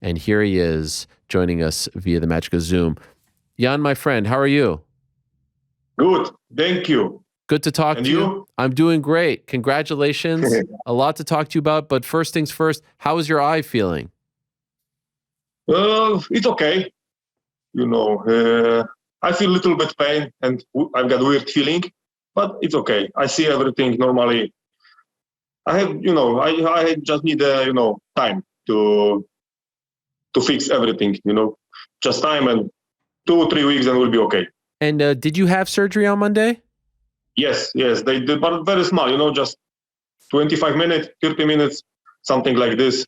And here he is joining us via the magic of Zoom. Jan, my friend, how are you? Good, thank you. Good to talk to you. I'm doing great. Congratulations. A lot to talk to you about, but first things first, how is your eye feeling? It's okay. I feel a little bit pain and I've got weird feeling, but it's okay. I see everything normally. I have, I just need, time to fix everything, just time, and 2 or 3 weeks and we'll be okay. And did you have surgery on Monday? Yes, they did, but very small, just 25 minutes, 30 minutes, something like this,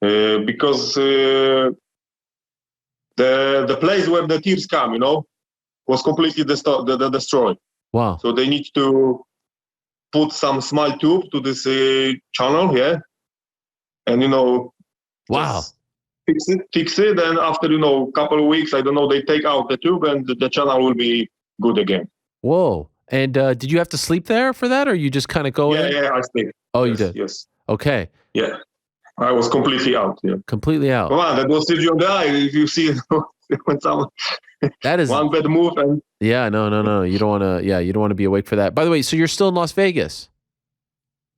because the place where the tears come, was completely destroyed. Wow. So they need to put some small tube to this channel, and, wow. Fix it, and after, a couple of weeks, I don't know, they take out the tube and the channel will be good again. Whoa. And did you have to sleep there for that, or you just kind of go in? Yeah, I sleep. Oh, yes, you did? Yes. Okay. Yeah. I was completely out. Yeah. Completely out. Come on, that was surgery on the eye. If you see when someone that is one bad move and yeah, no. You don't want to. Yeah, you don't want to be awake for that. By the way, so you're still in Las Vegas?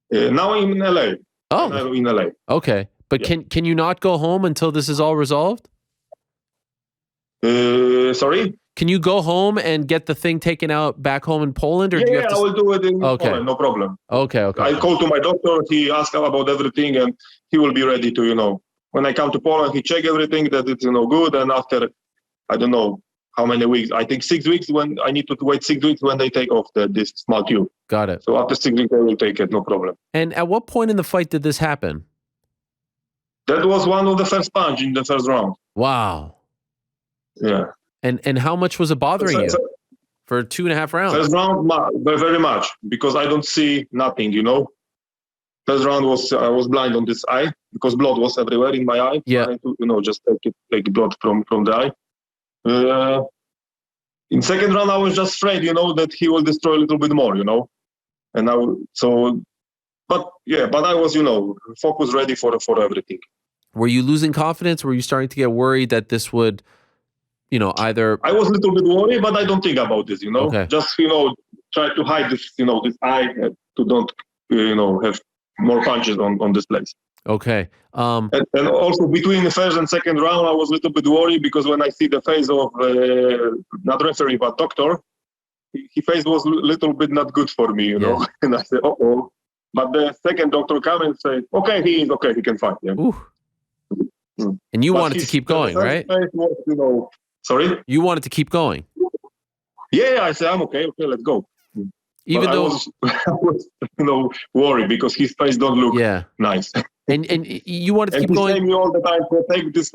Now I'm in LA. Oh, I'm in LA. Okay, but can you not go home until this is all resolved? Sorry. Can you go home and get the thing taken out back home in Poland, or do you have to? I will do it in Poland. No problem. Okay. I called to my doctor. He asked about everything, and he will be ready to, when I come to Poland, he check everything that it's, good. And after, I don't know how many weeks, I think 6 weeks, when I need to wait 6 weeks when they take off this small tube. Got it. So after 6 weeks, I will take it. No problem. And at what point in the fight did this happen? That was one of the first punch in the first round. Wow. Yeah. And how much was it bothering you for 2.5 rounds? First round, very much, because I don't see nothing, First round I was blind on this eye because blood was everywhere in my eye. Yeah. I had to, just take blood from the eye. In second round, I was just afraid, that he will destroy a little bit more, and but I was, focused, ready for everything. Were you losing confidence? Were you starting to get worried that this would, either? I was a little bit worried, but I don't think about this, Okay. Just, try to hide this, this eye to don't, have more punches on this place. Okay. And also between the first and second round, I was a little bit worried because when I see the face of not referee but doctor, his face was a little bit not good for me, Yeah. And I said, uh-oh. But the second doctor come and say, okay, he is okay, he can fight. Yeah. Ooh. And you wanted to keep going, right? Was, sorry? You wanted to keep going. Yeah, I said, I'm okay, let's go. Even though I was worried because his face don't look nice. And you wanted to keep going. And he me all the time, protect this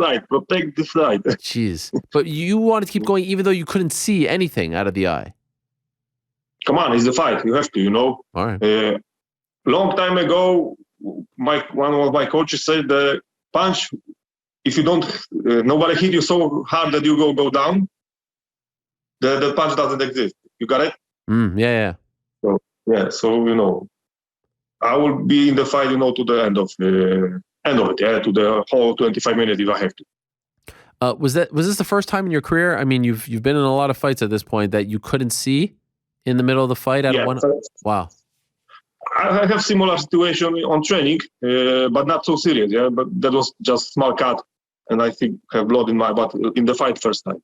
side. Jeez. But you wanted to keep going even though you couldn't see anything out of the eye. Come on, it's a fight. You have to, All right. Long time ago, one of my coaches said the punch, if you don't, nobody hit you so hard that you go down, the punch doesn't exist. You got it? Yeah. So, I will be in the fight, to the end of it, to the whole 25 minutes if I have to. Was this the first time in your career? I mean, you've been in a lot of fights at this point that you couldn't see in the middle of the fight at one. Wow. I have similar situation on training, but not so serious. Yeah, but that was just small cut, and I think have blood in my butt in the fight first time.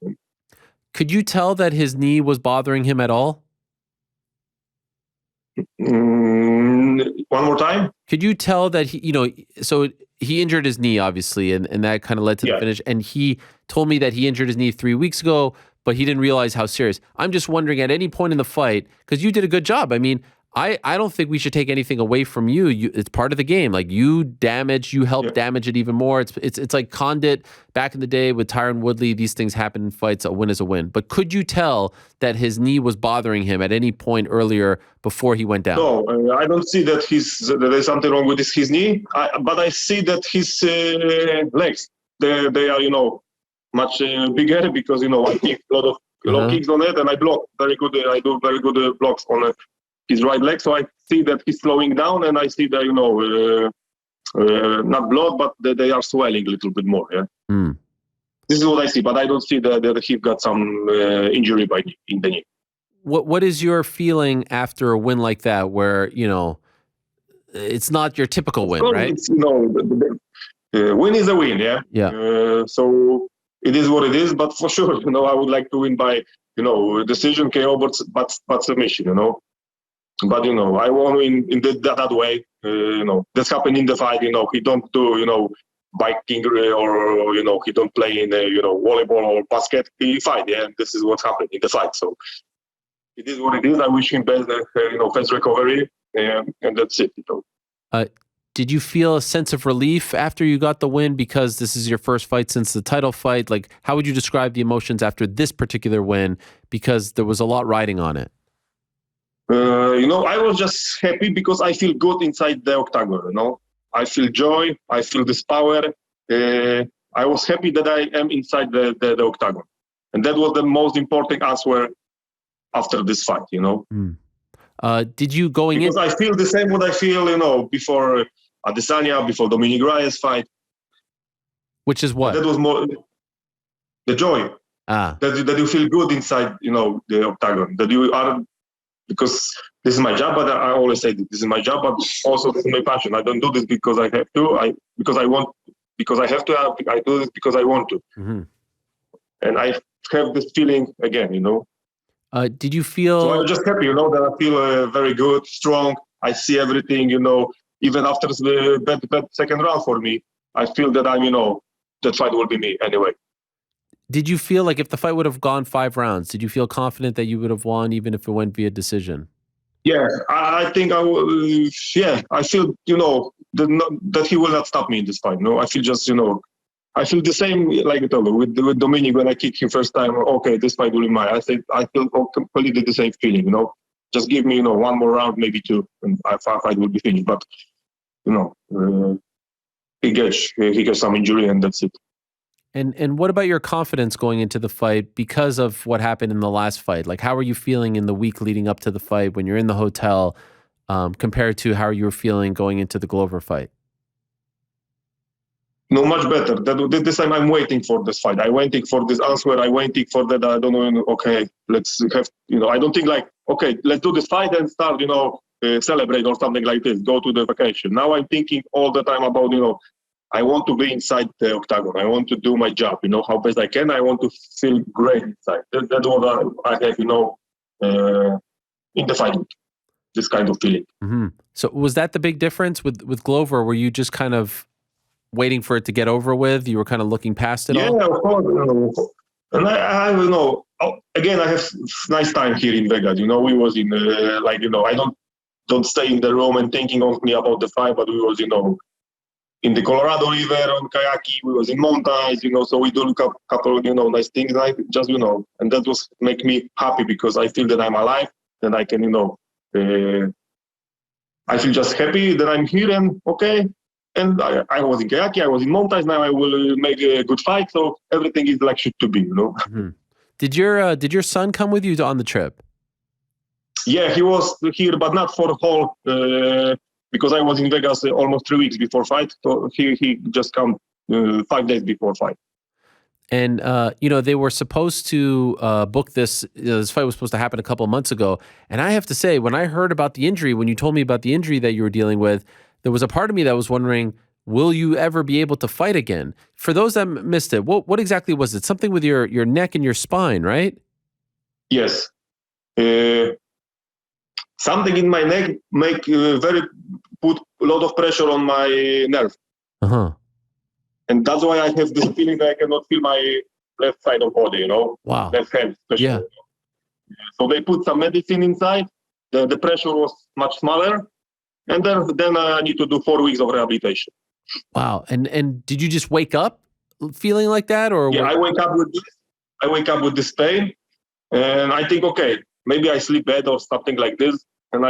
Could you tell that his knee was bothering him at all? One more time. Could you tell that so he injured his knee obviously, and that kind of led to the finish. And he told me that he injured his knee 3 weeks ago, but he didn't realize how serious. I'm just wondering at any point in the fight, because you did a good job. I mean, I don't think we should take anything away from you. It's part of the game. Like you helped damage it even more. It's like Condit back in the day with Tyron Woodley. These things happen in fights. A win is a win. But could you tell that his knee was bothering him at any point earlier before he went down? No, I don't see that there's something wrong with his knee. But I see that his legs they are much bigger because I kick a lot of kicks on it and I block very good. I do very good blocks on his right leg, so I see that he's slowing down, and I see that not blood, but they are swelling a little bit more. Yeah. Mm. This is what I see, but I don't see that he got some injury in the knee. What is your feeling after a win like that, where it's not your typical win, right? It's, win is a win, yeah. Yeah. So it is what it is, but for sure, I would like to win by decision, KO, but submission, But I won't win in that way. That's happened in the fight. He don't do biking or he don't play in volleyball or basket. He fight. Yeah, this is what happened in the fight. So it is what it is. I wish him best, fast recovery, and that's it. Did you feel a sense of relief after you got the win because this is your first fight since the title fight? Like, how would you describe the emotions after this particular win? Because there was a lot riding on it. I was just happy because I feel good inside the octagon. I feel joy. I feel this power. I was happy that I am inside the octagon, and that was the most important answer after this fight. Did you going because in? I feel the same what I feel before Adesanya, before Dominic Reyes fight. Which is what? That was more the joy. That you feel good inside the octagon. That you are. Because this is my job, but I always say this is my job, but also this is my passion. I don't do this because I have to. Because I want. Because I have to. I do this because I want to. Mm-hmm. And I have this feeling again. Did you feel? So I'm just happy. That I feel very good, strong. I see everything. Even after the bad second round for me, I feel that I'm. That fight will be me anyway. Did you feel like if the fight would have gone 5 rounds, did you feel confident that you would have won even if it went via decision? Yeah, I think I will. Yeah, I feel that he will not stop me in this fight. I feel just I feel the same like with Dominic when I kicked him first time. Okay, this fight will be mine. I feel completely the same feeling. Just give me one more round, maybe 2, and our fight will be finished. But he gets some injury and that's it. And what about your confidence going into the fight because of what happened in the last fight? Like, how are you feeling in the week leading up to the fight when you're in the hotel compared to how you were feeling going into the Glover fight? No, much better. This time I'm waiting for this fight. I'm waiting for this answer. I'm waiting for that. I don't know. Okay, let's have, I don't think like, okay, let's do this fight and start, celebrate or something like this. Go to the vacation. Now I'm thinking all the time about, I want to be inside the octagon. I want to do my job, how best I can. I want to feel great inside. That's what I have, in the fight, this kind of feeling. Mm-hmm. So was that the big difference with Glover? Were you just kind of waiting for it to get over with? You were kind of looking past it all? Yeah, of course. And I again, I have nice time here in Vegas. We was in, I don't stay in the room and thinking only about the fight, but we was, in the Colorado River on kayaking, we was in mountains, so we do a couple, nice things, and I just, and that was make me happy because I feel that I'm alive, and I can, I feel just happy that I'm here and okay. And I was in kayaking, I was in mountains, now I will make a good fight, so everything is like should to be, Mm-hmm. Did your son come with you on the trip? Yeah, he was here, but not for the whole, because I was in Vegas almost 3 weeks before fight. So he just come 5 days before fight. And, they were supposed to book this. This fight was supposed to happen a couple of months ago. And I have to say, when I heard about the injury, when you told me about the injury that you were dealing with, there was a part of me that was wondering, will you ever be able to fight again? For those that missed it, what exactly was it? Something with your neck and your spine, right? Yes. Something in my neck put a lot of pressure on my nerve. Uh-huh. And that's why I have this feeling that I cannot feel my left side of body, Wow. Left hand, especially. Yeah. So they put some medicine inside. The pressure was much smaller. And then I need to do 4 weeks of rehabilitation. Wow. And did you just wake up feeling like that? Or yeah, I wake up with this. I wake up with this pain. And I think, okay, maybe I sleep bad or something like this. And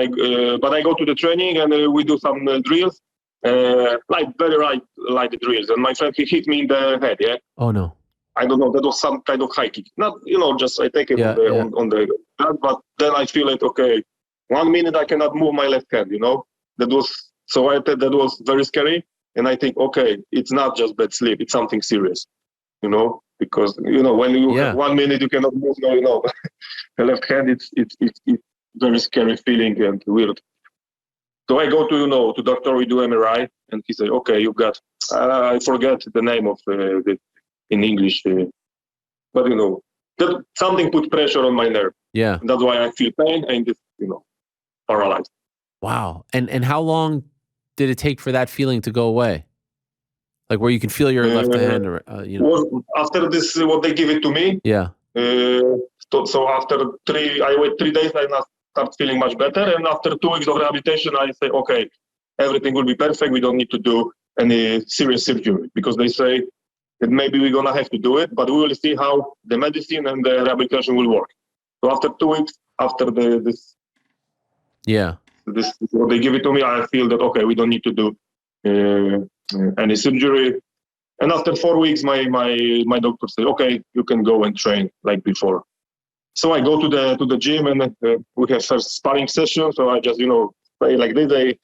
but I go to the training and we do some drills. Very light drills, and my friend he hit me in the head. Yeah. Oh no. I don't know. That was some kind of high kick. Not just I take it on the head, but then I feel it. Okay, 1 minute I cannot move my left hand. That was that was very scary. And I think okay, it's not just bad sleep. It's something serious. because when you have 1 minute you cannot move, the left hand, it's very scary feeling and weird. So I go to doctor, we do MRI, and he said, okay, you got, I forget the name of in English, but that something put pressure on my nerve. Yeah. That's why I feel pain and just, paralyzed. Wow. And how long did it take for that feeling to go away? Like where you can feel your left hand, or after this, what they give it to me. Yeah. So after I wait 3 days, I start feeling much better. And after 2 weeks of rehabilitation, I say, okay, everything will be perfect. We don't need to do any serious surgery, because they say that maybe we're gonna have to do it, but we will see how the medicine and the rehabilitation will work. So after 2 weeks, after this what they give it to me, I feel that okay, we don't need to do any surgery. And after 4 weeks, my doctor said, okay, you can go and train like before. So I go to the gym, and we have first sparring session. So I just play like this. I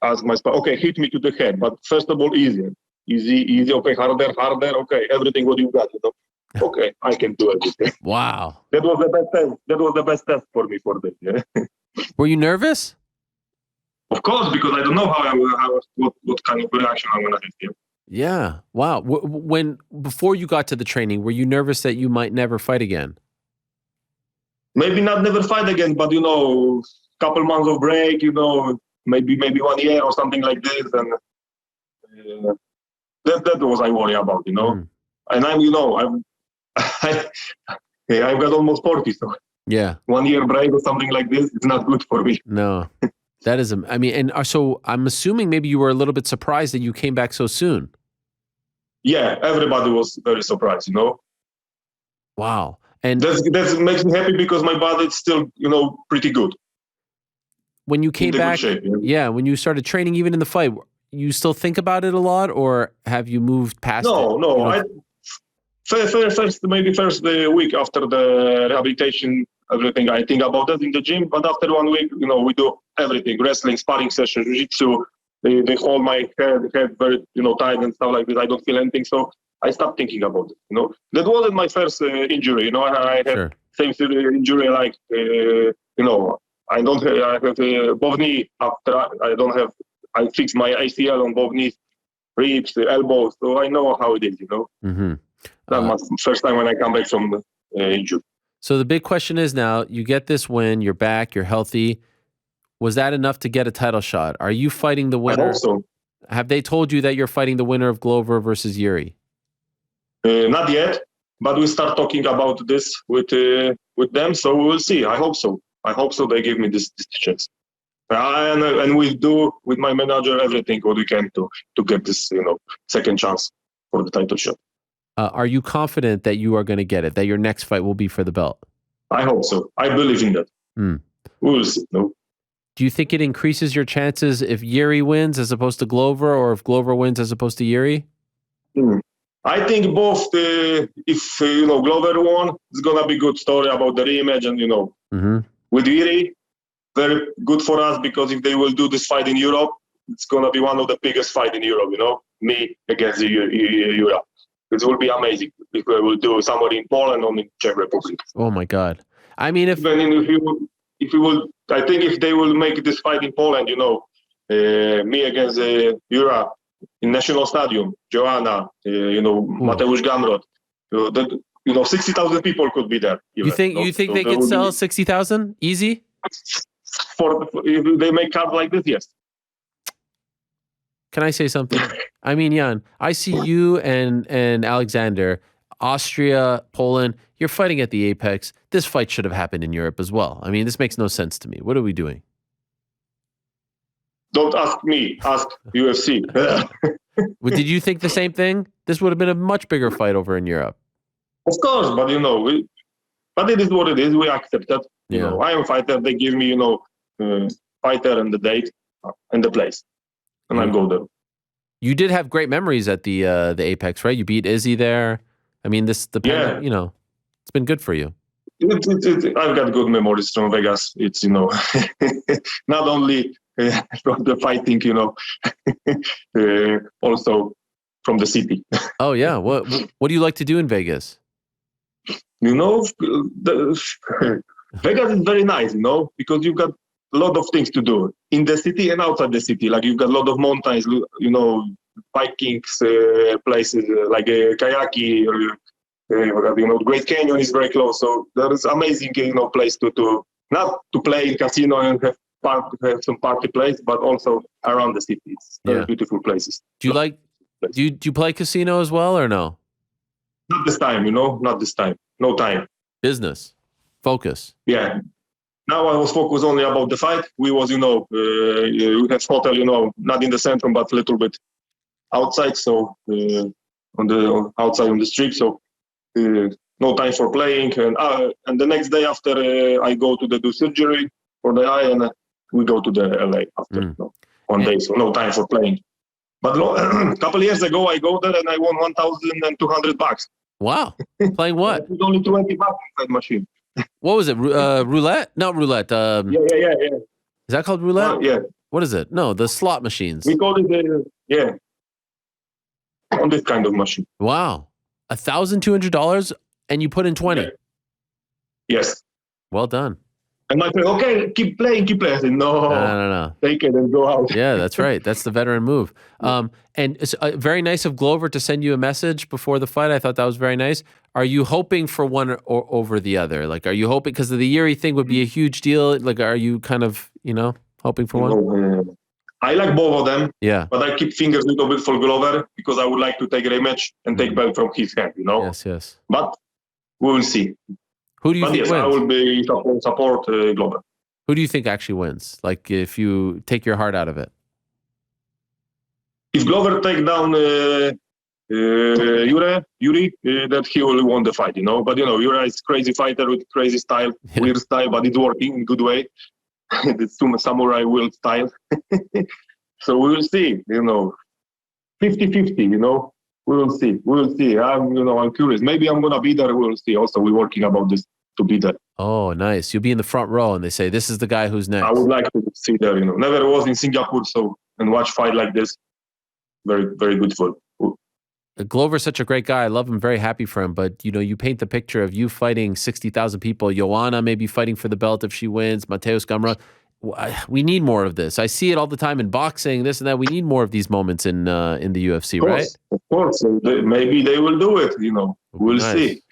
ask my spar, okay, hit me to the head, but first of all, easy. Okay, harder. Okay, everything what you got. Okay, I can do it. Wow. That was the best test. That was the best test for me for this. Yeah. Were you nervous? Of course, because I don't know what kind of reaction I'm gonna have here. Yeah. Wow. Before you got to the training, were you nervous that you might never fight again? Maybe not never fight again, but couple months of break, maybe 1 year or something like this, and that was I worry about, And I've got almost 40, so 1 year break or something like this, it's not good for me. No, that is. And so I'm assuming maybe you were a little bit surprised that you came back so soon. Yeah, everybody was very surprised, Wow. And that makes me happy because my body is still, pretty good. When you came back, shape, when you started training, even in the fight, you still think about it a lot, or have you moved past it? No. First week after the rehabilitation, everything, I think about that in the gym. But after 1 week, we do everything: wrestling, sparring sessions, jiu-jitsu. They hold my head very, tight and stuff like this. I don't feel anything, so I stopped thinking about it. That wasn't my first injury. I had same injury like I have both knee after I fixed my ACL on both knees, ribs, elbows, so I know how it is. Mm-hmm. That's my first time when I come back from injury. So the big question is now: you get this win, you're back, you're healthy. Was that enough to get a title shot? Are you fighting the winner? I hope so. Have they told you that you're fighting the winner of Glover versus Yuri? Not yet, but we start talking about this with them, so we will see. I hope so. They give me this chance. And we do with my manager everything what we can to get this second chance for the title shot. Are you confident that you are going to get it? That your next fight will be for the belt? I hope so. I believe in that. We will see. No. Do you think it increases your chances if Yuri wins as opposed to Glover, or if Glover wins as opposed to Yuri? I think both. If Glover won, it's gonna be good story about the rematch, and with Yuri, very good for us, because if they will do this fight in Europe, it's gonna be one of the biggest fight in Europe. Me against Europe. It will be amazing if we will do somewhere in Poland or in Czech Republic. Oh my God! I mean, if you will, I think if they will make this fight in Poland, me against Europe in National Stadium, Joanna, Mateusz Gamrot, 60,000 people could be there. You think they could sell 60,000 easy? If they make cards like this, yes. Can I say something? I mean, Jan, I see you and Alexander, Austria, Poland. You're fighting at the Apex. This fight should have happened in Europe as well. I mean, this makes no sense to me. What are we doing? Don't ask me. Ask UFC. Well, did you think the same thing? This would have been a much bigger fight over in Europe. Of course, but but it is what it is. We accept that. I am a fighter. They give me, fighter and the date and the place, and I go there. You did have great memories at the Apex, right? You beat Izzy there. I mean, it's been good for you. I've got good memories from Vegas. It's not only from the fighting, also from the city. Oh yeah. What do you like to do in Vegas? You know, Vegas is very nice, you know, because you've got a lot of things to do in the city and outside the city. Like you've got a lot of mountains, you know, biking places like kayaking, you know, Great Canyon is very close. So there is amazing, you know, place to not to play in casino and have some party place, but also around the city. It's very beautiful places. Do you like? Do you play casino as well or no? Not this time, you know, not this time. No time. Business, focus. Yeah. Now I was focused only about the fight. We was, you know, we have hotel, you know, not in the center, but a little bit outside. So outside on the street. So no time for playing. And the next day after I go to do surgery for the eye, and we go to the LA after 1 day. So no time for playing. But a couple of years ago, I go there and I won $1,200. Wow. Playing what? It was only $20 inside machine. What was it? Roulette? Not roulette. Yeah. Is that called roulette? Yeah. What is it? No, the slot machines. We call it, on this kind of machine. Wow. $1,200 and you put in 20. Yeah. Yes. Well done. And my friend, okay, keep playing. I said, no. Take it and go out. Yeah, that's right. That's the veteran move. And it's very nice of Glover to send you a message before the fight. I thought that was very nice. Are you hoping for one or over the other? Like, are you hoping, because the Yuri thing would be a huge deal. Like, are you kind of, you know, hoping for one? I like both of them. Yeah. But I keep fingers a little bit for Glover because I would like to take a rematch and take belt from his hand, you know? Yes. But we will see. Who do you think wins? I will be support Glover. Who do you think actually wins? Like, if you take your heart out of it? If Glover take down Yuri, that he will win the fight, you know. But, you know, Yuri is crazy fighter with crazy style, weird style, but it's working in good way. It's samurai will style. So we will see, you know, 50-50, you know. We will see. I'm curious. Maybe I'm going to be there. We will see. Also, we're working about this to be there. Oh, nice. You'll be in the front row and they say, this is the guy who's next. I would like to see there, you know. Never was in Singapore, and watch fight like this. Very, very good for. Glover's such a great guy. I love him. Very happy for him. But, you know, you paint the picture of you fighting 60,000 people. Joanna maybe fighting for the belt if she wins. Mateusz Gamrot. We need more of this. I see it all the time in boxing, this and that. We need more of these moments in the UFC, right? Of course. Maybe they will do it, you know. We'll see.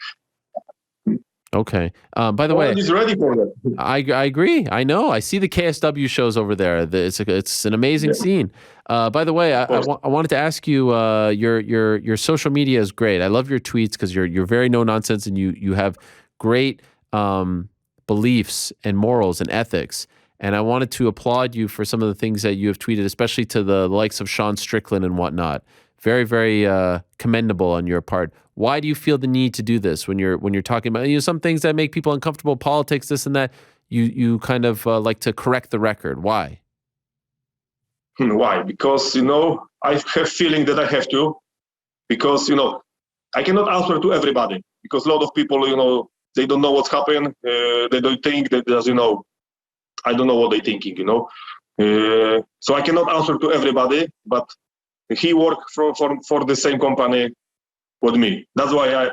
Okay. By the way, he's ready for that. I agree. I know. I see the KSW shows over there. It's an amazing scene. By the way, I wanted to ask you. Your social media is great. I love your tweets because you're very no nonsense and you have great beliefs and morals and ethics. And I wanted to applaud you for some of the things that you have tweeted, especially to the likes of Sean Strickland and whatnot. Very, very commendable on your part. Why do you feel the need to do this when you're talking about some things that make people uncomfortable, politics, this and that? You kind of like to correct the record. Why? Why? Because I have feeling that I have to. Because I cannot answer to everybody. Because a lot of people they don't know what's happened. They don't think that there's I don't know what they're thinking. So I cannot answer to everybody. But he worked for the same company with me. That's why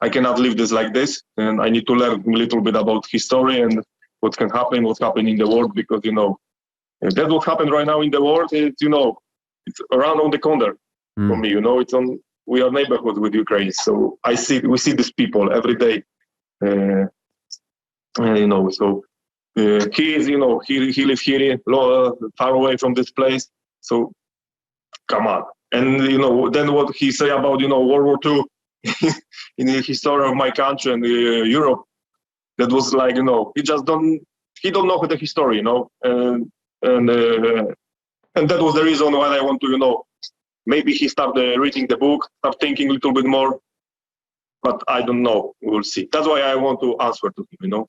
I cannot leave this like this, and I need to learn a little bit about history and what can happen, what's happening in the world, because that's what happened right now in the world. It's it's around on the corner for me. It's on. We are neighborhood with Ukraine, so we see these people every day. So he is he lives here far away from this place. So come on. And then what he say about World War II in the history of my country and Europe, that was like he don't know the history, and that was the reason why I want to maybe he started reading the book, start thinking a little bit more, but I don't know. We'll see. That's why I want to answer to him.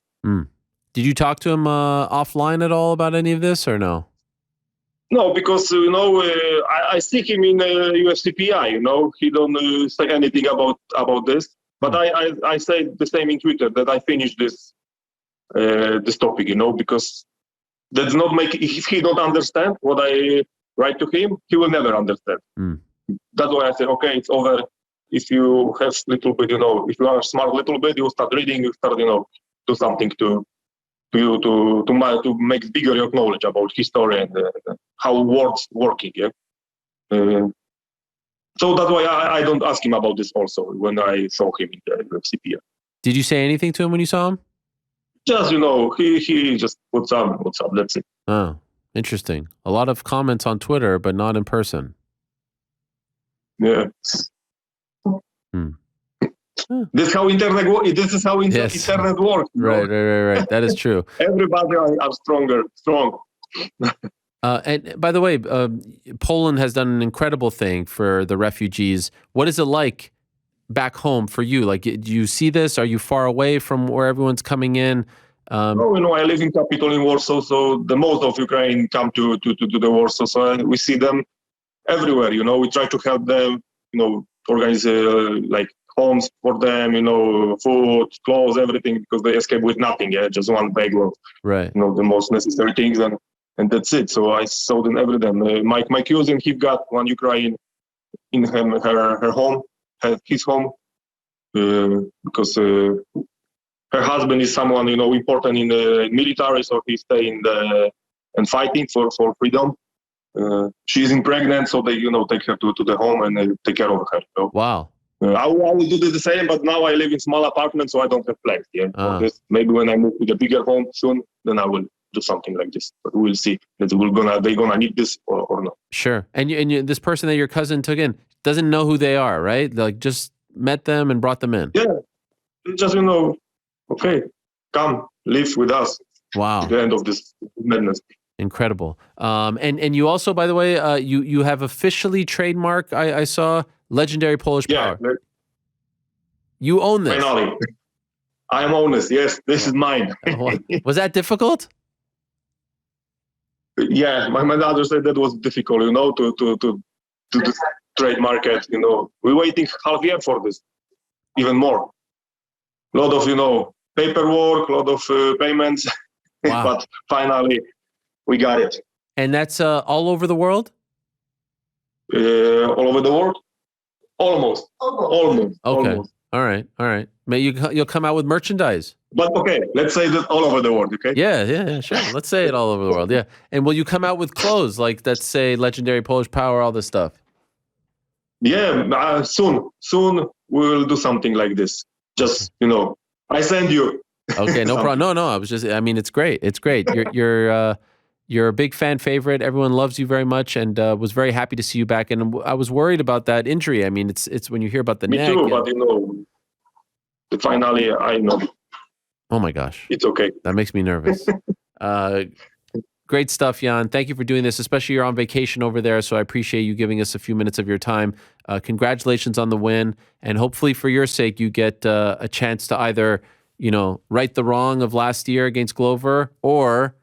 Did you talk to him offline at all about any of this or no? No, because I see him in UFC PI. He don't say anything about this. But I say the same in Twitter that I finished this topic. Because that's not make. If he don't understand what I write to him, he will never understand. that's why I said, okay, it's over. If you have little bit, if you are smart a little bit, you start reading, you start, do something to make bigger your knowledge about history and how words working. Yeah. So that's why I don't ask him about this also when I saw him in the UFC. Did you say anything to him when you saw him? Just, he just what's up, that's it. Oh, interesting. A lot of comments on Twitter, but not in person. Yeah. This is how internet works. Internet works. Right. That is true. Everybody are strong. And by the way, Poland has done an incredible thing for the refugees. What is it like back home for you? Like, do you see this? Are you far away from where everyone's coming in? No, I live in capital in Warsaw, so the most of Ukraine come to the Warsaw. So we see them everywhere. We try to help them. Organize like homes for them. Food, clothes, everything, because they escape with nothing. Yeah, just one bag of the most necessary things, and that's it. So I saw them every day. My cousin, he got one Ukraine in her home, his home, because her husband is someone important in the military, so he stay and fighting for freedom. She's pregnant, so they take her to the home and take care of her. Wow. I will do the same, but now I live in small apartment, so I don't have plans. Yeah, maybe when I move to the bigger home soon, then I will do something like this. But we'll see that they're gonna need this or not. Sure. And you, this person that your cousin took in doesn't know who they are, right? Like, just met them and brought them in. Yeah, just okay, come live with us. Wow. At the end of this madness. Incredible. And you also, by the way, you have officially trademarked, I saw, Legendary Polish Power. Yeah. You own this. Finally. I am honest. Yes, this is mine. Was that difficult? Yeah, my mother said that was difficult, to trademark it. We're waiting half year for this, even more. A lot of, paperwork, a lot of payments, Wow. But finally we got it. And that's all over the world? All over the world? Almost. Okay. Almost. All right. Maybe you'll come out with merchandise. But okay, let's say that all over the world, okay? Yeah, sure. Let's say it all over the world, yeah. And will you come out with clothes like that say Legendary Polish Power, all this stuff? Yeah, soon we'll do something like this. Just, I send you. Okay, no problem. No, it's great. It's great. You're a big fan favorite. Everyone loves you very much, and was very happy to see you back. And I was worried about that injury. I mean, it's when you hear about the Me neck. too, but finally I know. Oh my gosh. It's okay. That makes me nervous. Great stuff, Jan. Thank you for doing this, especially you're on vacation over there, so I appreciate you giving us a few minutes of your time. Congratulations on the win, and hopefully for your sake, you get a chance to either, right the wrong of last year against Glover, or,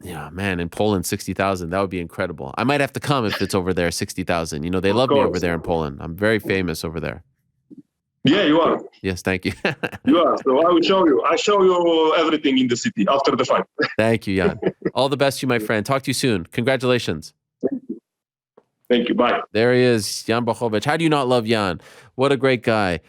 in Poland, 60,000. That would be incredible. I might have to come if it's over there, 60,000. They love me over there in Poland. I'm very famous over there. Yeah, you are. Yes, thank you. You are. So I will show you. I show you everything in the city after the fight. Thank you, Jan. All the best to you, my friend. Talk to you soon. Congratulations. Thank you. Bye. There he is, Jan Blachowicz. How do you not love Jan? What a great guy.